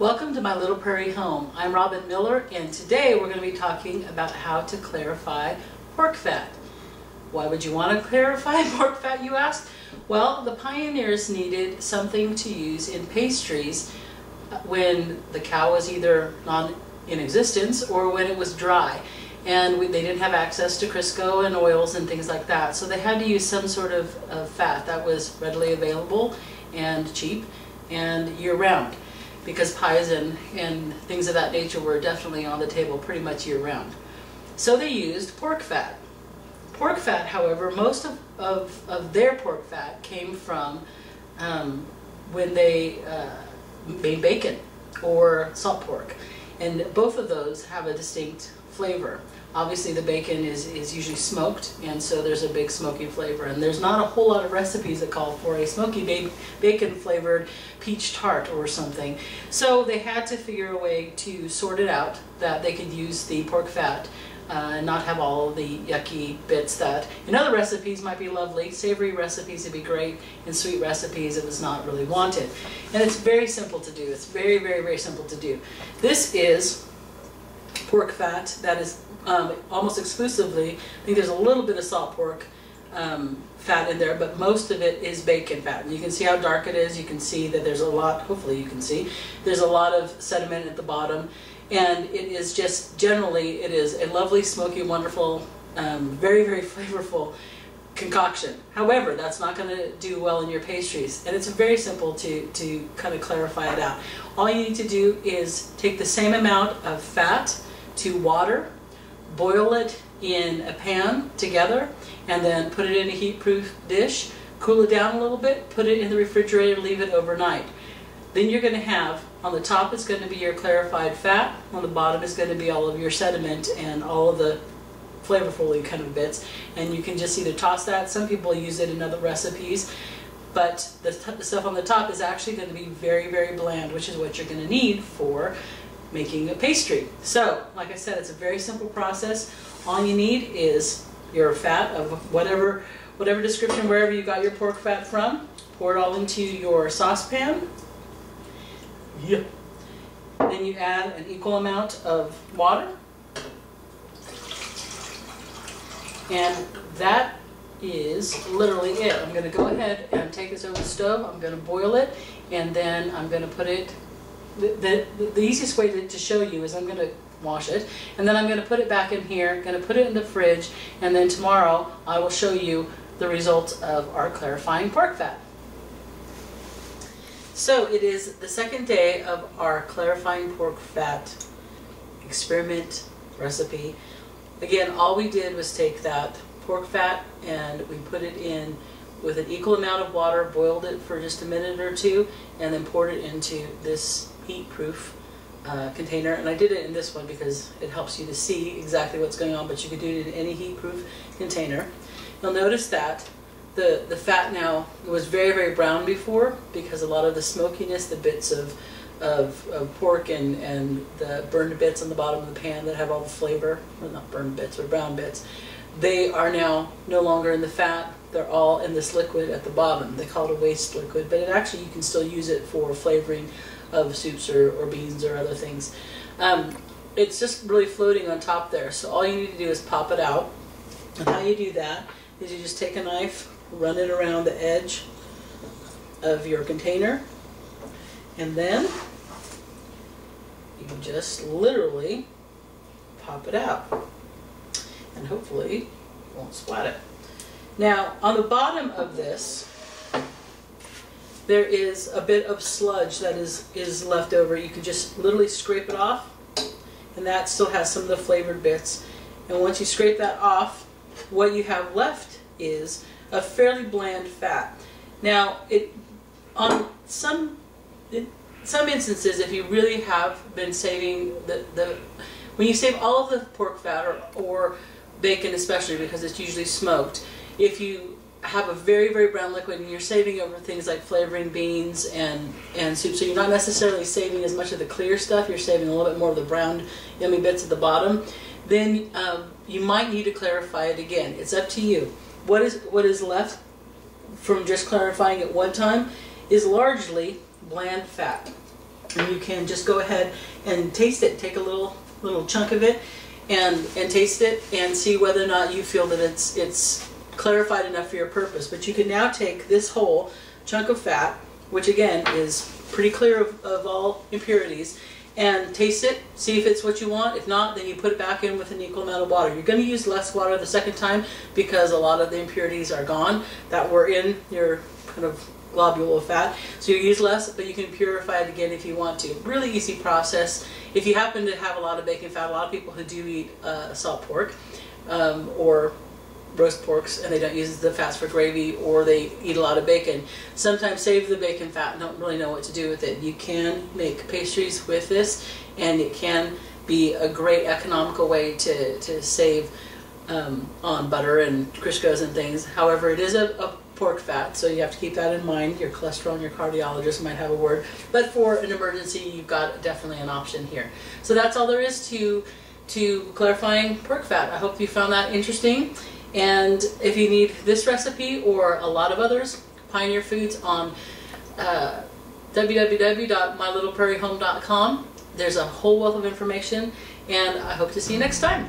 Welcome to My Little Prairie Home. I'm Robynne Miller, and today we're going to be talking about how to clarify pork fat. Why would you want to clarify pork fat, you ask? Well, the pioneers needed something to use in pastries when the cow was either not in existence or when it was dry. And they didn't have access to Crisco and oils and things like that. So they had to use some sort of fat that was readily available and cheap and year-round, because pies and things of that nature were definitely on the table pretty much year-round. So they used pork fat. Pork fat, however, most of their pork fat came from when they made bacon or salt pork. And both of those have a distinct flavor. Obviously the bacon is usually smoked, and so there's a big smoky flavor. And there's not a whole lot of recipes that call for a smoky bacon flavored peach tart or something. So they had to figure a way to sort it out that they could use the pork fat and not have all of the yucky bits that in other recipes might be lovely. Savory recipes would be great. In sweet recipes it was not really wanted. And it's very simple to do. It's very, very, very simple to do. This is pork fat that is almost exclusively, I think there's a little bit of salt pork fat in there, but most of it is bacon fat. And you can see how dark it is. You can see that there's a lot, hopefully you can see, there's a lot of sediment at the bottom. And it is just, generally, it is a lovely, smoky, wonderful, very, very flavorful concoction. However, that's not going to do well in your pastries. And it's very simple to kind of clarify it out. All you need to do is take the same amount of fat to water, boil it in a pan together, and then put it in a heat-proof dish, cool it down a little bit, put it in the refrigerator, leave it overnight. Then you're going to have, on the top is going to be your clarified fat, on the bottom is going to be all of your sediment and all of the flavorful kind of bits, and you can just either toss that. Some people use it in other recipes, but the stuff on the top is actually going to be very, very bland, which is what you're going to need for making a pastry. So, like I said, it's a very simple process. All you need is your fat of whatever description, wherever you got your pork fat from. Pour it all into your saucepan. Yeah. Then you add an equal amount of water. And that is literally it. I'm going to go ahead and take this over the stove. I'm going to boil it, and then I'm going to put it. The easiest way to show you is I'm going to wash it, and then I'm going to put it back in here, going to put it in the fridge, and then tomorrow I will show you the results of our clarifying pork fat. So it is the second day of our clarifying pork fat experiment recipe. Again, all we did was take that pork fat and we put it in with an equal amount of water, boiled it for just a minute or two, and then poured it into this heat-proof container. And I did it in this one because it helps you to see exactly what's going on, but you could do it in any heat-proof container. You'll notice that the fat now was very, very brown before, because a lot of the smokiness, the bits of pork and the burned bits on the bottom of the pan that have all the flavor, well, not burned bits, but brown bits, they are now no longer in the fat. They're all in this liquid at the bottom. They call it a waste liquid, but actually you can still use it for flavoring of soups or beans or other things. It's just really floating on top there, so all you need to do is pop it out. And how you do that is you just take a knife, run it around the edge of your container, and then you just literally pop it out, and hopefully it won't splat it. Now, on the bottom of this, there is a bit of sludge that is left over. You can just literally scrape it off, and that still has some of the flavored bits. And once you scrape that off, what you have left is a fairly bland fat. Now, on some instances, if you really have been saving when you save all of the pork fat or bacon especially, because it's usually smoked, if you have a very, very brown liquid and you're saving over things like flavoring beans and soup, so you're not necessarily saving as much of the clear stuff, you're saving a little bit more of the brown yummy bits at the bottom, then you might need to clarify it again. It's up to you. What is left from just clarifying it one time is largely bland fat. And you can just go ahead and taste it. Take a little chunk of it and taste it and see whether or not you feel that it's clarified enough for your purpose. But you can now take this whole chunk of fat, which again is pretty clear of all impurities, and taste it, see if it's what you want. If not, then you put it back in with an equal amount of water. You're going to use less water the second time because a lot of the impurities are gone that were in your kind of globule of fat. So you use less, but you can purify it again if you want to. Really easy process. If you happen to have a lot of bacon fat, a lot of people who do eat salt pork or roast porks and they don't use the fats for gravy, or they eat a lot of bacon, sometimes save the bacon fat and don't really know what to do with it. You can make pastries with this, and it can be a great economical way to save on butter and Crisco's and things. However, it is a pork fat, so you have to keep that in mind. Your cholesterol and your cardiologist might have a word, but for an emergency, you've got definitely an option here. So that's all there is to clarifying pork fat. I hope you found that interesting. And if you need this recipe or a lot of others, Pioneer Foods on www.mylittleprairiehome.com. There's a whole wealth of information, and I hope to see you next time.